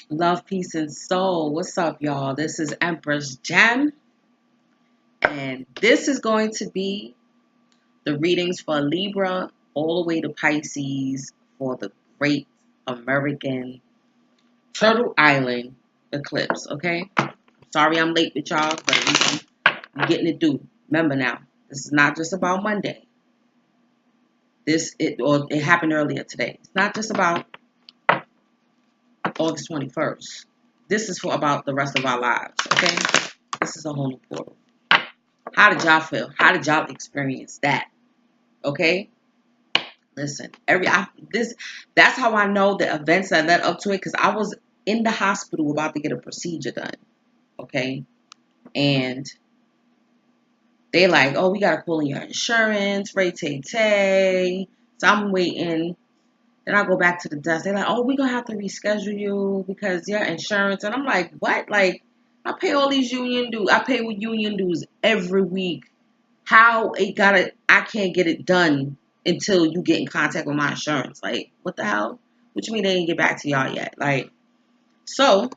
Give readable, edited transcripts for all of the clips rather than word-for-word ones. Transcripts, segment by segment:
Love, peace, and soul. What's up, y'all? This is Empress Gem, and this is going to be the readings for Libra all the way to Pisces for the Great American Turtle Island eclipse. Okay, sorry I'm late with y'all, but at least I'm getting it due. Remember now, this is not just about Monday. It happened earlier today. It's not just about August 21st. This is for about the rest of our lives. Okay, this is a whole new portal. How did y'all feel? How did y'all experience that? Okay, listen. That's how I know the events that led up to it, because I was in the hospital about to get a procedure done. Okay, and they like, oh, we gotta call in your insurance, Ray Tay Tay. So I'm waiting. Then I go back to the desk. They're like, oh, we're gonna have to reschedule you because your insurance. And I'm like, what? Like, I pay all these union dues. I pay with union dues every week. I can't get it done until you get in contact with my insurance. Like, what the hell? What you mean they didn't get back to y'all yet? Like, so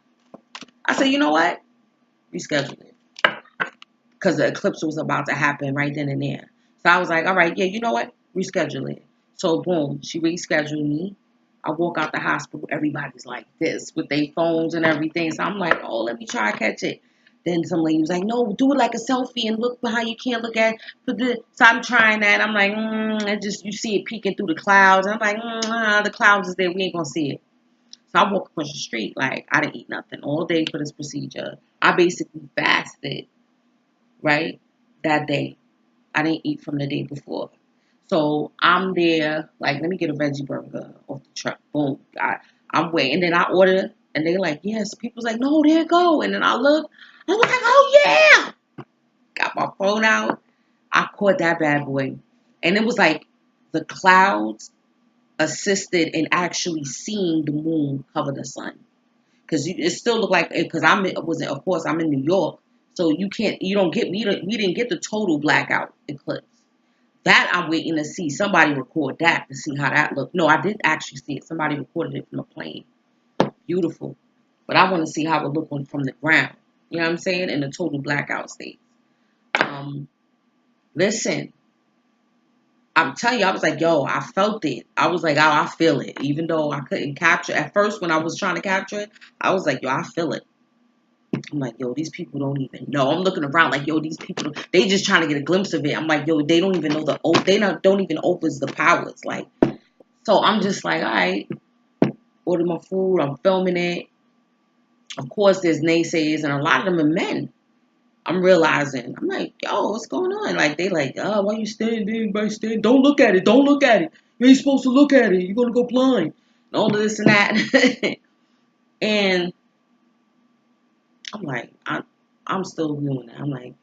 I said, you know what? Reschedule it. Because the eclipse was about to happen right then and there. So I was like, all right, yeah, you know what? Reschedule it. So boom, she rescheduled me. I walk out the hospital, everybody's like this with their phones and everything. So I'm like, oh, let me try to catch it. Then some lady was like, no, do it like a selfie and look behind. You can't look at it. So I'm trying that. I'm like, you see it peeking through the clouds. And I'm like, the clouds is there. We ain't going to see it. So I walk across the street like I didn't eat nothing all day for this procedure. I basically fasted, right, that day. I didn't eat from the day before. So I'm there, like, let me get a veggie burger off the truck. Boom. I'm waiting. And then I order, and they're like, yes. People's like, no, there it go. And then I look, I was like, oh, yeah. Got my phone out. I caught that bad boy. And it was like the clouds assisted in actually seeing the moon cover the sun. Because it still looked like, because of course, I'm in New York. So we didn't get the total blackout eclipse. That I'm waiting to see. Somebody record that to see how that looked. No, I did actually see it. Somebody recorded it from a plane. Beautiful. But I want to see how it looked from the ground. You know what I'm saying? In the total blackout state. Um, Listen, I'm telling you, I was like, yo, I felt it. I was like, oh, I feel it. Even though I couldn't capture it. At first, when I was trying to capture it, I was like, yo, I feel it. I'm like, yo, these people don't even know. I'm looking around like, yo, these people, they just trying to get a glimpse of it. I'm like, yo, they don't even know don't even open the powers. Like, so I'm just like, all right, order my food. I'm filming it. Of course, there's naysayers, and a lot of them are men. I'm realizing. I'm like, yo, what's going on? Like, they like, oh, why you standing there? Everybody stand. Don't look at it. Don't look at it. You ain't supposed to look at it. You're going to go blind. And all of this and that. And I'm like, I'm still viewing it. I'm like,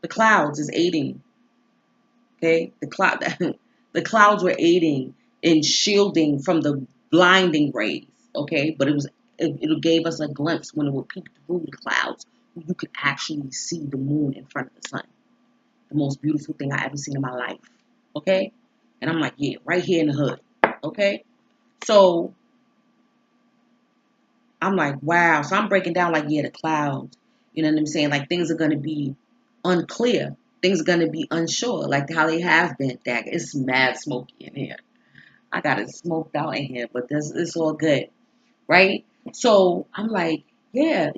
the clouds is aiding. Okay, the clouds were aiding in shielding from the blinding rays. Okay, but it gave us a glimpse when it would peek through the clouds. You could actually see the moon in front of the sun. The most beautiful thing I ever seen in my life. Okay, and I'm like, yeah, right here in the hood. Okay, so I'm like, wow. So I'm breaking down like, yeah, the clouds. You know what I'm saying? Like, things are gonna be unclear. Things are gonna be unsure, like how they have been. Dag, it's mad smoky in here. I got it smoked out in here, but it's all good, right? So I'm like, yeah,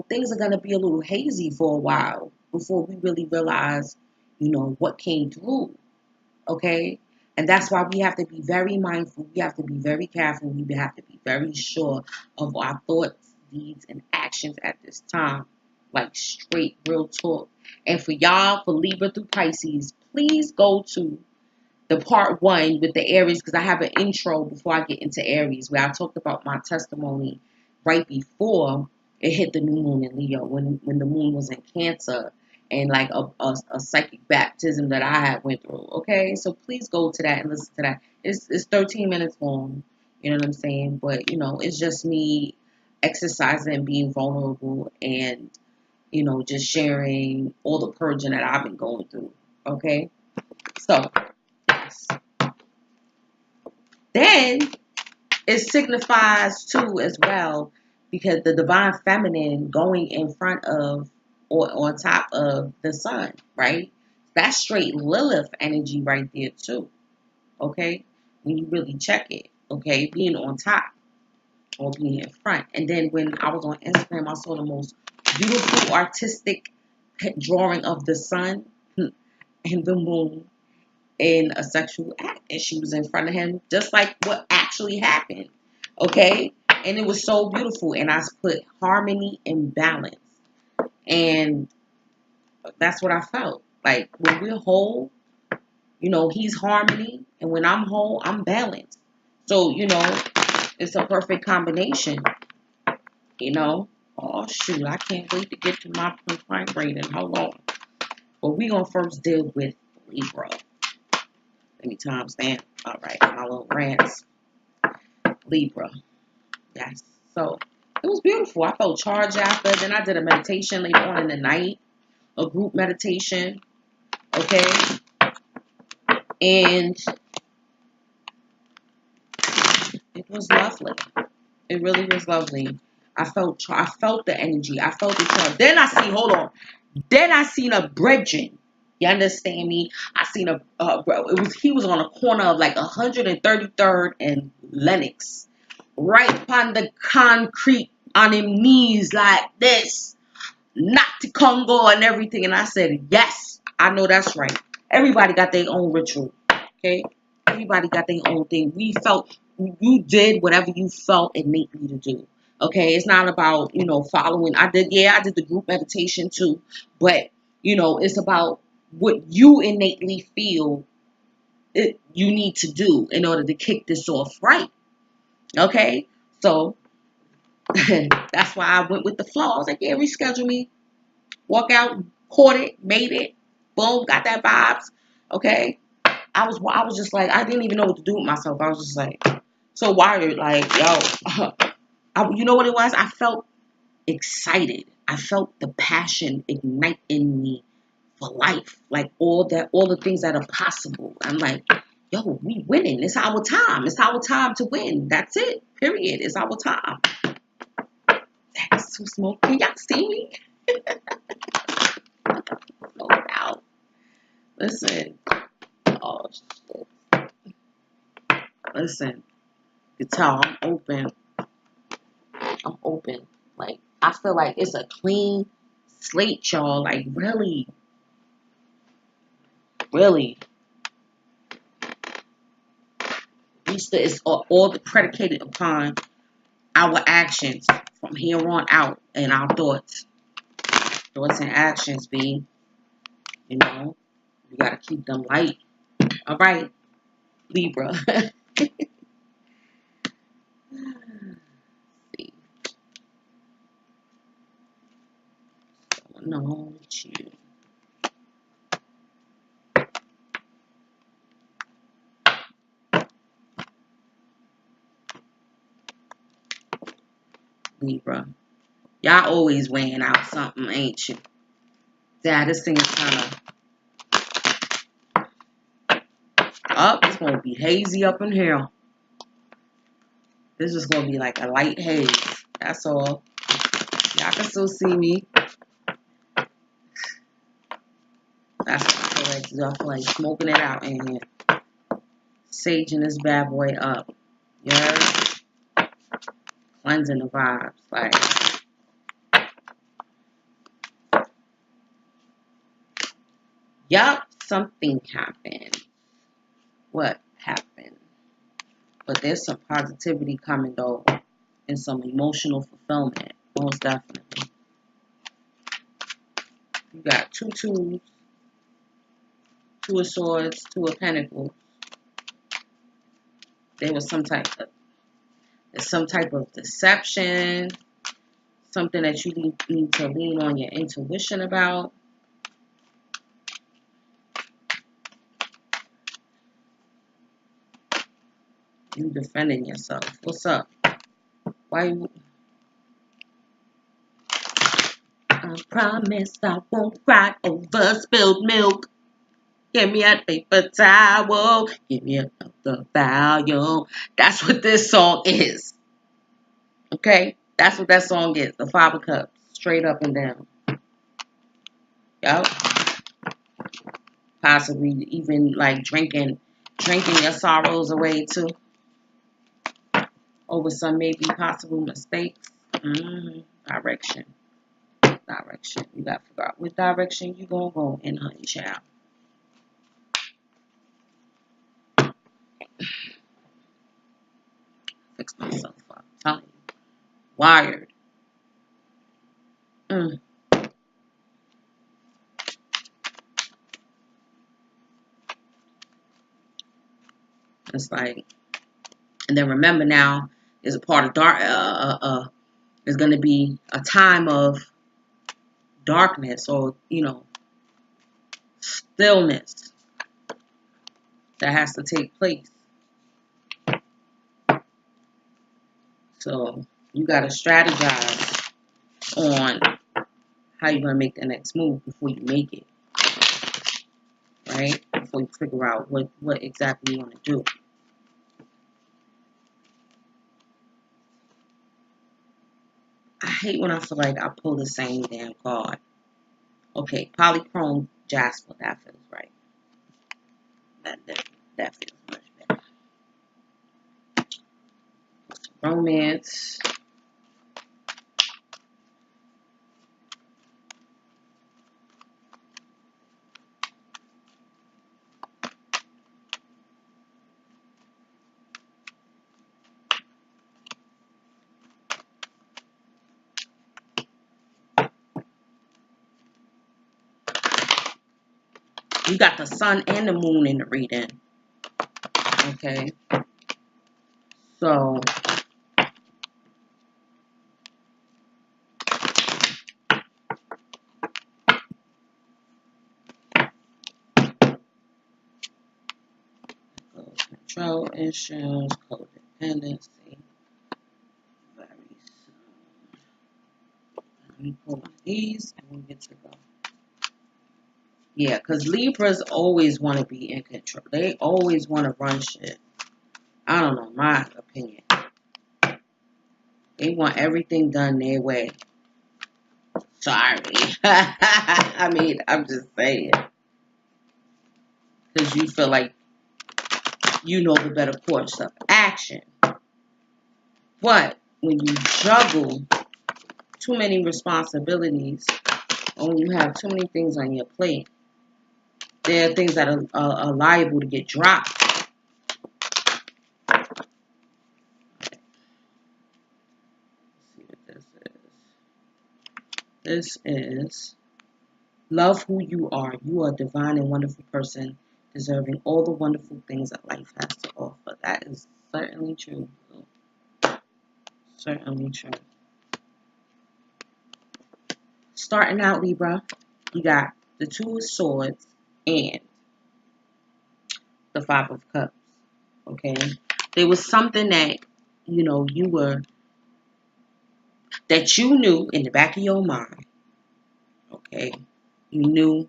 things are gonna be a little hazy for a while before we really realize, what came through. Okay, and that's why we have to be very mindful. We have to be very careful. We have to be very sure of our thoughts, deeds, and actions at this time. Like, straight, real talk. And for y'all, for Libra through Pisces, please go to the part one with the Aries, because I have an intro before I get into Aries where I talked about my testimony right before it hit the new moon in Leo, when the moon was in Cancer, and like a psychic baptism that I had went through. Okay, so please go to that and listen to that. It's 13 minutes long. You know what I'm saying? But it's just me exercising and being vulnerable, and just sharing all the purging that I've been going through. Okay, so yes. Then it signifies too as well because the divine feminine going in front of or on top of the sun, right? That's straight Lilith energy right there too. Okay, when you really check it, okay, being on top or being in front. And then when I was on Instagram, I saw the most beautiful artistic drawing of the sun and the moon in a sexual act, and she was in front of him just like what actually happened. Okay, and it was so beautiful, and I put harmony and balance, and that's what I felt like when we're whole. You know, he's harmony, and when I'm whole, I'm balanced. So, you know, it's a perfect combination. You know, oh shoot, I can't wait to get to my point rating. Hold on. But we gonna first deal with Libra. Let me timestamp. All right, my little rants. Libra. Yes. So it was beautiful. I felt charged after. Then I did a meditation later on in the night, a group meditation. Okay. And it was lovely. It really was lovely. I felt the energy. I felt the charge. Then I see, hold on. Then I seen a bridging. You understand me? I seen he was on a corner of like 133rd and Lenox. Right upon the concrete on his knees like this. Not the Congo and everything. And I said, yes, I know that's right. Everybody got their own ritual. Okay? Everybody got their own thing. You did whatever you felt innately to do. Okay? It's not about, you know, following. I did the group meditation too. But, you know, it's about what you innately feel you need to do in order to kick this off right. Okay? So, that's why I went with the flow. I was like, yeah, reschedule me. Walk out, caught it, made it. Boom, got that vibes. Okay? I was just like, I didn't even know what to do with myself. I was just like, so wired. Like, yo, you know what it was? I felt excited. I felt the passion ignite in me for life. Like all the things that are possible. I'm like, yo, we winning. It's our time. It's our time to win. That's it. Period. It's our time. That's too smoke. Can y'all see me? Oh, wow. Listen. Oh, shit. Listen. You can tell I'm open. I'm open. Like, I feel like it's a clean slate, y'all. Like, really. Really. Easter is all predicated upon our actions from here on out and our thoughts. Thoughts and actions, B. You know, you got to keep them light. All right, Libra. See. Going on with you. Libra. Y'all always weighing out something, ain't you? Yeah, this thing is kind of up. It's going to be hazy up in here. This is going to be like a light haze. That's all. Y'all can still see me. That's what I feel like. Y'all feel like smoking it out in here. Saging this bad boy up. You heard? Cleansing the vibes. Like, yup, something happened. What happened? But there's some positivity coming though, and some emotional fulfillment, most definitely. You got two tools, two of swords, two of pentacles. There was some type of deception, something that you need to lean on your intuition about. You defending yourself. What's up? Why you? I promise I won't cry over spilled milk. Give me a paper towel. Give me another volume. That's what this song is. Okay? That's what that song is. The 5 of Cups. Straight up and down. Yep. Possibly even like drinking your sorrows away too. Over some maybe possible mistakes. Direction. Direction. You got to figure out what direction you gonna go in, honey child. Fix myself up. I'm telling you. Wired. It's like, and then remember now, is a part of dark. There's gonna be a time of darkness, or stillness that has to take place. So you gotta strategize on how you're gonna make the next move before you make it, right? Before you figure out what exactly you want to do. I hate when I feel like I pull the same damn card. Okay, polychrome jasper. That feels right. That feels much better. Romance. You got the sun and the moon in the reading. Okay. So control issues, codependency. Very soon. Let me pull one of these and we get to go. Yeah, because Libras always want to be in control. They always want to run shit. I don't know, my opinion. They want everything done their way. Sorry. I mean, I'm just saying. Because you feel like you know the better course of action. But when you juggle too many responsibilities, or when you have too many things on your plate, there are things that are liable to get dropped. Let's see what this is. This is love who you are. You are a divine and wonderful person, deserving all the wonderful things that life has to offer. That is certainly true. Certainly true. Starting out, Libra, you got the 2 of Swords and the 5 of Cups. Okay? There was something that, that you knew in the back of your mind. Okay? You knew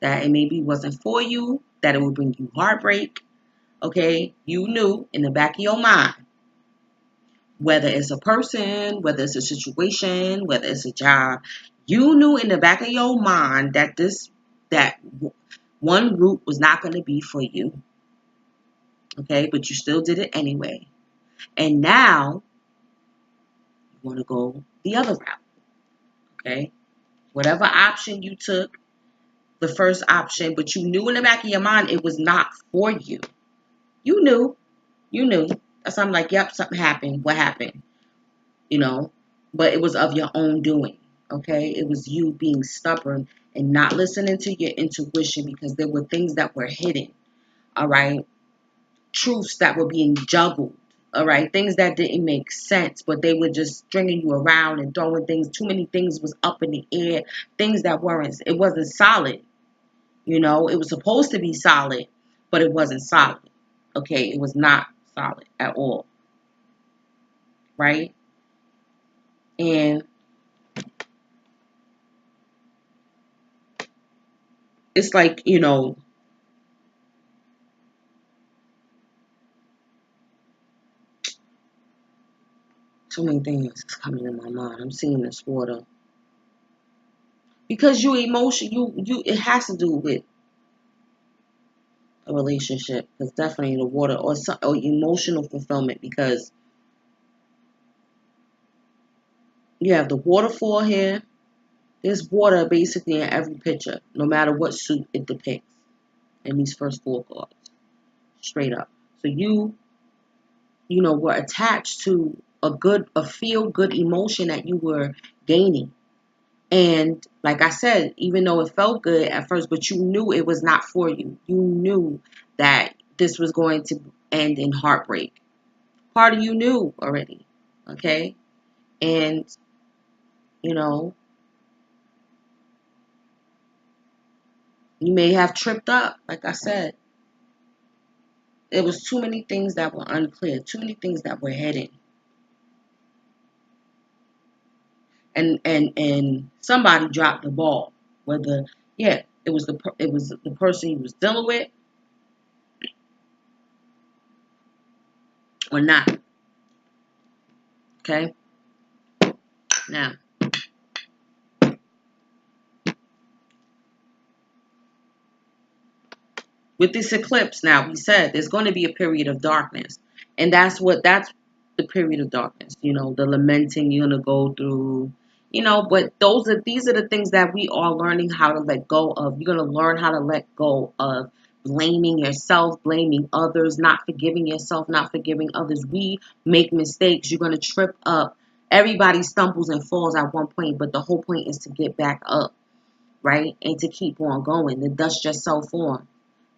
that it maybe wasn't for you, that it would bring you heartbreak. Okay? You knew in the back of your mind, whether it's a person, whether it's a situation, whether it's a job, you knew in the back of your mind that that one route was not going to be for you. Okay? But you still did it anyway. And now you want to go the other route. Okay? Whatever option you took, the first option, but you knew in the back of your mind it was not for you. You knew. So I'm like, yep, something happened. What happened? But it was of your own doing. Okay? It was you being stubborn and not listening to your intuition because there were things that were hidden. All right? Truths that were being juggled. All right? Things that didn't make sense, but they were just stringing you around and throwing things. Too many things was up in the air. Things that it wasn't solid. It was supposed to be solid, but it wasn't solid. Okay? It was not solid at all. Right? And it's like, Too many things is coming in my mind. I'm seeing this water. Because it has to do with a relationship. Because definitely the water, or emotional fulfillment. Because you have the waterfall here. There's water basically in every picture, no matter what suit it depicts in these first 4 cards. Straight up. So were attached to a feel-good emotion that you were gaining. And like I said, even though it felt good at first, but you knew it was not for you. You knew that this was going to end in heartbreak. Part of you knew already. Okay? And, you may have tripped up, like I said. There was too many things that were unclear, too many things that were hidden. And somebody dropped the ball. Whether it was the person he was dealing with or not. Okay? Now, with this eclipse, now we said there's going to be a period of darkness. And that's the period of darkness. The lamenting you're gonna go through. But these are the things that we are learning how to let go of. You're gonna learn how to let go of blaming yourself, blaming others, not forgiving yourself, not forgiving others. We make mistakes. You're gonna trip up. Everybody stumbles and falls at one point, but the whole point is to get back up, right? And to keep on going. To dust yourself on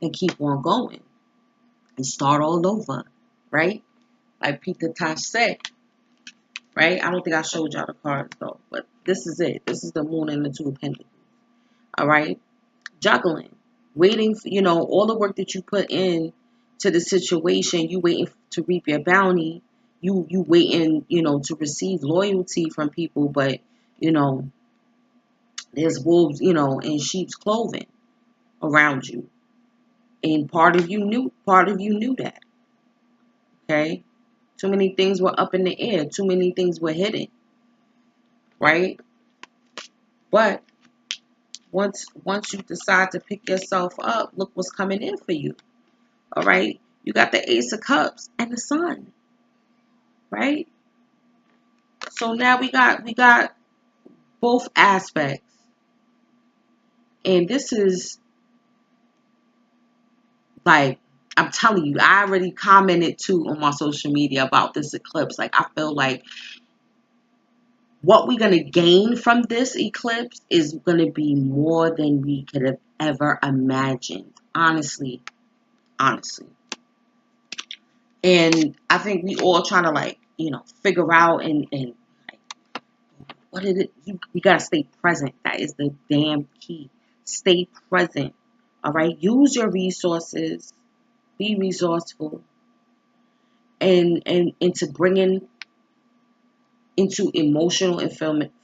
and keep on going and start all over, right? Like Peter Tosh said, right? I don't think I showed y'all the cards though, but this is it. This is the moon and the 2 of pentacles. All right? Juggling. Waiting for, all the work that you put in to the situation, you waiting to reap your bounty. You waiting, to receive loyalty from people, but, there's wolves, in sheep's clothing around you. And part of you knew that. Okay? Too many things were up in the air. Too many things were hidden. Right? But once you decide to pick yourself up, look what's coming in for you. All right? You got the Ace of Cups and the Sun. Right? So now we got both aspects. And this is like, I'm telling you, I already commented too on my social media about this eclipse. Like, I feel like what we're going to gain from this eclipse is going to be more than we could have ever imagined. Honestly. And I think we all trying to figure out and like, what is it? We got to stay present. That is the damn key. Stay present. All right. Use your resources. Be resourceful. And to bring into emotional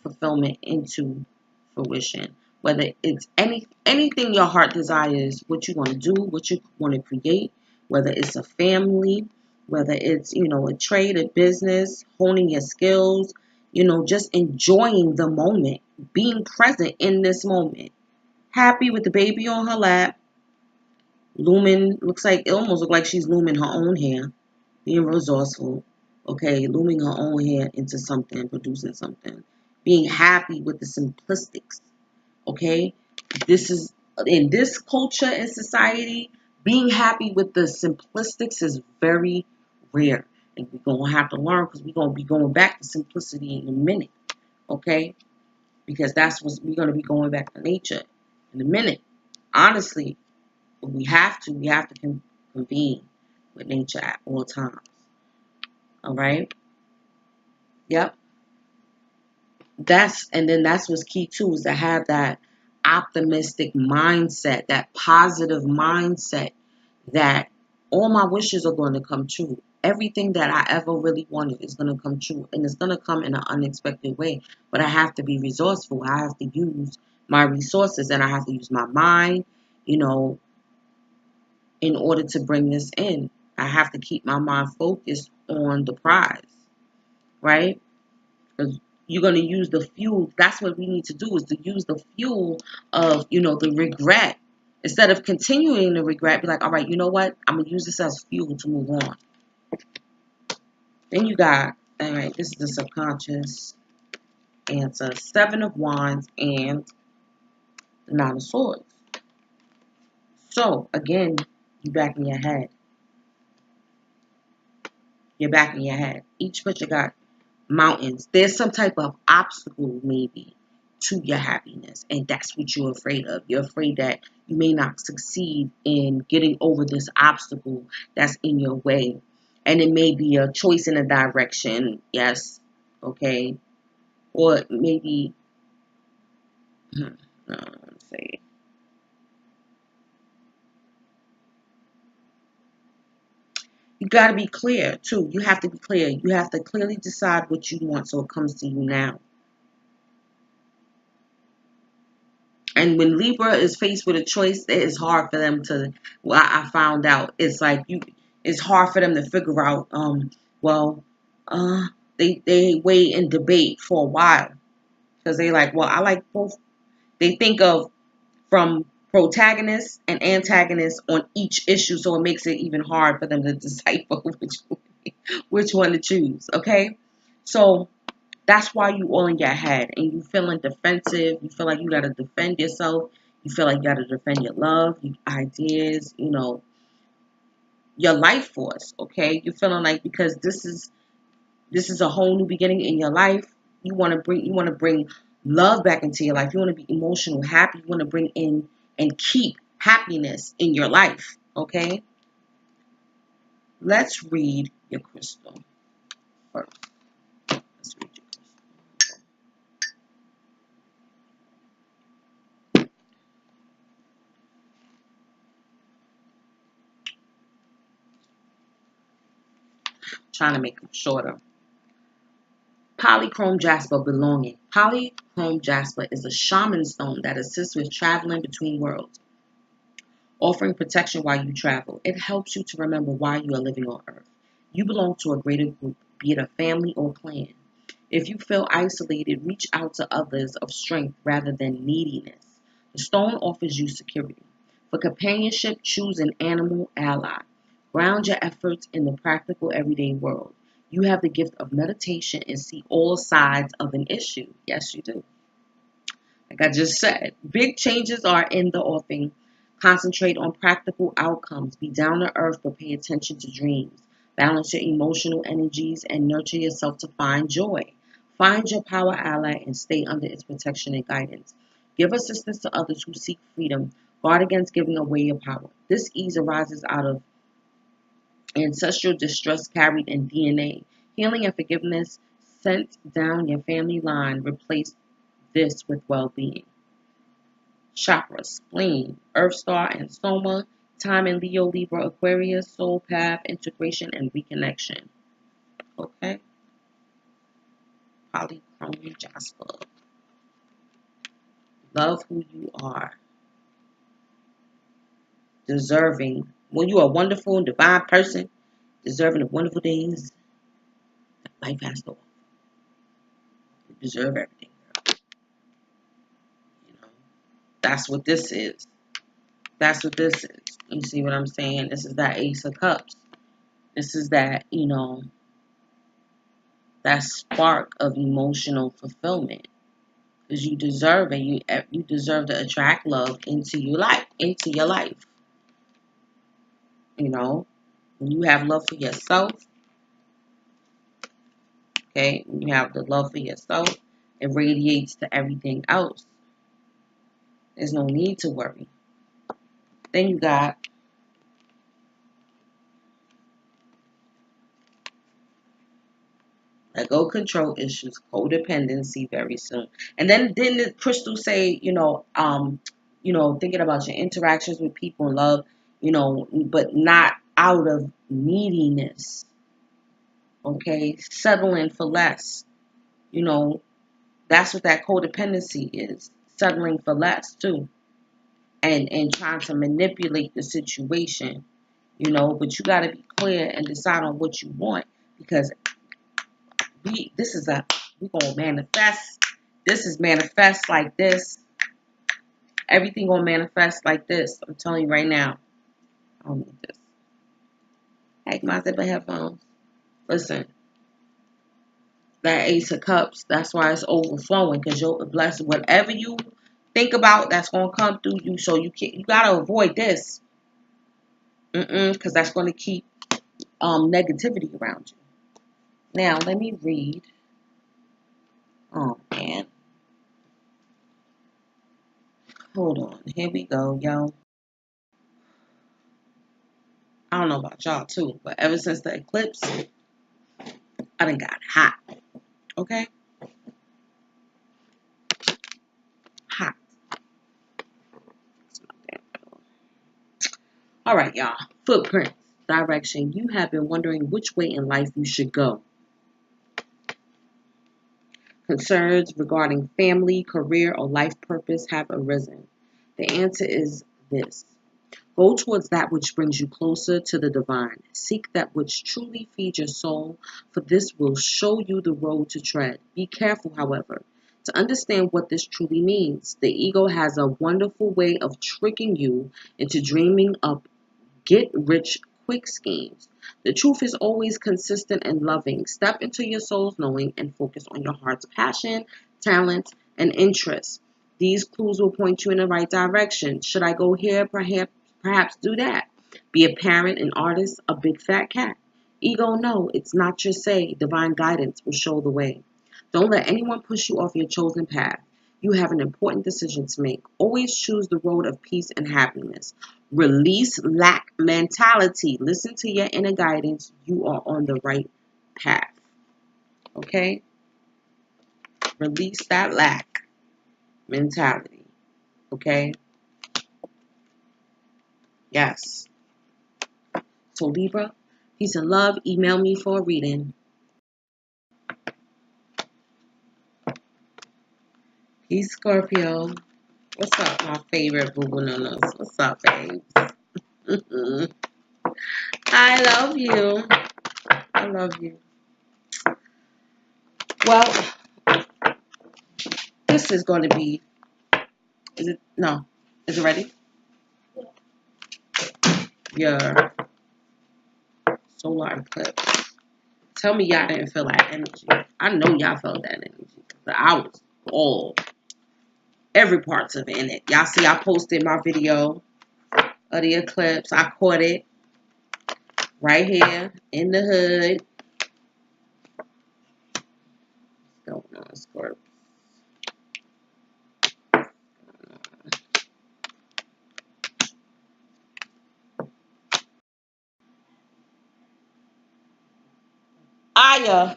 fulfillment into fruition. Whether it's anything your heart desires, what you want to do, what you want to create, whether it's a family, whether it's, a trade, a business, honing your skills, just enjoying the moment, being present in this moment. Happy with the baby on her lap, looming, it almost looks like she's looming her own hair, being resourceful, okay, looming her own hair into something, producing something, being happy with the simplistics, okay. This is, in this culture and society, being happy with the simplistics is very rare, and we're gonna have to learn, because we're gonna be going back to simplicity in a minute, okay, because that's what we're gonna be going back to nature in a minute. Honestly, we have to convene with nature at all times. All right. Yep. That's what's key too, is to have that optimistic mindset, that positive mindset, that all my wishes are going to come true. Everything that I ever really wanted is going to come true, and it's going to come in an unexpected way. But I have to be resourceful. I have to use my resources, and I have to use my mind, in order to bring this in. I have to keep my mind focused on the prize, right? Because you're going to use the fuel. That's what we need to do, is to use the fuel of, the regret. Instead of continuing the regret, be like, all right, you know what? I'm going to use this as fuel to move on. Then you got, all right, this is the subconscious answer. 7 of Wands and the 9 of Swords. So, again, you back in your head. You're back in your head. Each picture got mountains. There's some type of obstacle, maybe, to your happiness. And that's what you're afraid of. You're afraid that you may not succeed in getting over this obstacle that's in your way. And it may be a choice in a direction. Yes. Okay. Or maybe, let's see. You got to be clear, too. You have to be clear. You have to clearly decide what you want so it comes to you now. And when Libra is faced with a choice, it is hard for them to, well, I found out, it's like it's hard for them to figure out, they wait and debate for a while. Because they like, well, I like both. They think of from protagonists and antagonists on each issue, so it makes it even hard for them to decipher which one to choose, okay? So that's why you all in your head and you feeling defensive. You feel like you got to defend yourself. You feel like you got to defend your love, your ideas, your life force, okay? You're feeling like, because this is a whole new beginning in your life. You want to bring love back into your life. You want to be emotional, happy. You want to bring in and keep happiness in your life, okay? Let's read your crystal first. Let's read your crystal. Trying to make them shorter. Polychrome jasper, belonging. Polychrome jasper is a shaman stone that assists with traveling between worlds, offering protection while you travel. It helps you to remember why you are living on Earth. You belong to a greater group, be it a family or clan. If you feel isolated, reach out to others of strength rather than neediness. The stone offers you security. For companionship, choose an animal ally. Ground your efforts in the practical everyday world. You have the gift of meditation and see all sides of an issue. Yes, you do. Like I just said, big changes are in the offing. Concentrate on practical outcomes. Be down to earth, but pay attention to dreams. Balance your emotional energies and nurture yourself to find joy. Find your power ally and stay under its protection and guidance. Give assistance to others who seek freedom. Guard against giving away your power. This ease arises out of ancestral distress carried in DNA. Healing and forgiveness sent down your family line. Replace this with well-being. Chakra, spleen, earth star, and soma. Time in Leo, Libra, Aquarius, soul path, integration, and reconnection. Okay? Polychrome jasper. Love who you are. Deserving. When you are a wonderful and divine person, deserving of wonderful days that life has to offer. You deserve everything, girl. That's what this is. That's what this is. You see what I'm saying? This is that Ace of Cups. This is that, that spark of emotional fulfillment. Because you deserve it. You deserve to attract love into your life. When you have love for yourself, okay, when you have the love for yourself, it radiates to everything else. There's no need to worry. Then you got let go control issues, codependency very soon. And then didn't the crystal say, thinking about your interactions with people in love, but not out of neediness. Okay, settling for less. That's what that codependency is. Settling for less too. And trying to manipulate the situation. But you gotta be clear and decide on what you want, because this is a We're going to manifest. This is manifest like this. Everything going to manifest like this. I'm telling you right now. I don't need this. Heck, my zipper headphones. Listen. That Ace of Cups, that's why it's overflowing, because you're blessed. Whatever you think about, that's going to come through you. So you got to avoid this. Because that's going to keep negativity around you. Now, let me read. Oh, man. Hold on. Here we go, yo. I don't know about y'all, too, but ever since the eclipse, I done got hot. Okay? Hot. All right, y'all. Footprints. Direction. You have been wondering which way in life you should go. Concerns regarding family, career, or life purpose have arisen. The answer is this. Go towards that which brings you closer to the divine. Seek that which truly feeds your soul, for this will show you the road to tread. Be careful, however, to understand what this truly means. The ego has a wonderful way of tricking you into dreaming up get-rich-quick schemes. The truth is always consistent and loving. Step into your soul's knowing and focus on your heart's passion, talent, and interests. These clues will point you in the right direction. Should I go here? Perhaps do that. Be a parent, an artist, a big fat cat. Ego, no, it's not your say. Divine guidance will show the way. Don't let anyone push you off your chosen path. You have an important decision to make. Always choose the road of peace and happiness. Release lack mentality. Listen to your inner guidance. You are on the right path. Okay? Release that lack mentality. Okay? Yes. So Libra, peace and love. Email me for a reading. Peace, Scorpio. What's up, my favorite boo bananas? What's up, babes? I love you. I love you. Well, this is going to be. Is it? No. Is it ready? Your solar eclipse. Tell me y'all didn't feel that energy. I know y'all felt that energy. I was all every parts of it in it. Y'all see I posted my video of the eclipse. I caught it right here in the hood. What's going on, Scorpio? Aya.